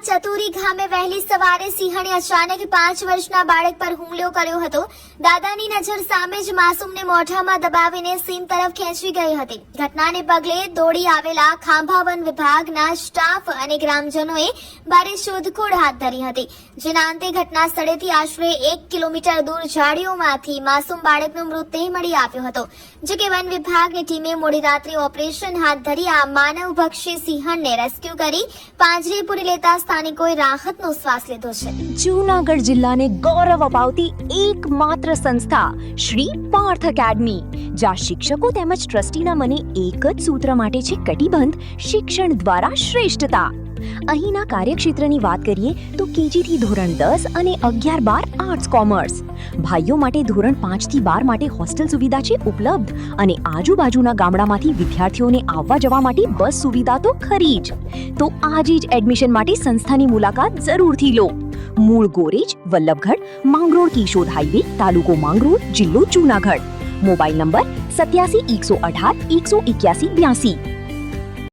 ચતુરી ગામે વહેલી સવારે સિંહણે અચાનક 5 વર્ષના બાળક પર હુમલો કર્યો હતો. દાદાની નજર સામે જ માસૂમને મોઢામાં દબાવીને સીમ તરફ ખેંચી ગઈ હતી. ઘટનાને પગલે દોડી આવેલા ખાંભા વન વિભાગના સ્ટાફ અને ગ્રામજનોએ ભારે શોધખોળ હાથ ધરી હતી, જેના અંતે ઘટના સ્થળેથી આશરે 1 કિલોમીટર દૂર ઝાડીઓમાંથી માસૂમ બાળકનો મૃતદેહ મળી આવ્યો હતો. જો કે વન વિભાગની ટીમે મોડી રાત્રે ઓપરેશન હાથ ધરી આ માનવભક્ષી સિંહણને રેસ્ક્યુ કરી પાંજરે પૂરી લેતા સ્થાનિકોએ રાહતનો શ્વાસ લીધો છે. જૂનાગઢ જિલ્લાને ગૌરવ અપાવતી એકમાત્ર સંસ્થા શ્રી પાર્થ એકેડમી, જ્યાં શિક્ષકો તેમજ ટ્રસ્ટીના મને એક જ સૂત્ર માટે છે કટિબંધ: શિક્ષણ દ્વારા શ્રેષ્ઠતા. અહીંના કાર્યક્ષેત્રની વાત કરીએ તો કેજી થી ધોરણ 10 અને 11-12 આર્ટ્સ કોમર્સ. ભાઈઓ માટે ધોરણ 5 થી 12 માટે હોસ્ટેલ સુવિધા છે ઉપલબ્ધ, અને આજુબાજુના ગામડામાંથી વિદ્યાર્થીઓને આવવા જવા માટે બસ સુવિધા તો ખરી જ. તો આજે જ એડમિશન માટે સંસ્થાની મુલાકાત જરૂરથી લો. મૂળ ગોરેજ, વલ્લભગઢ, માંગરોળ કિશોર હાઈવે, તાલુકો માંગરોળ, જિલ્લો જૂનાગઢ. Mobile number 87 118 181 82.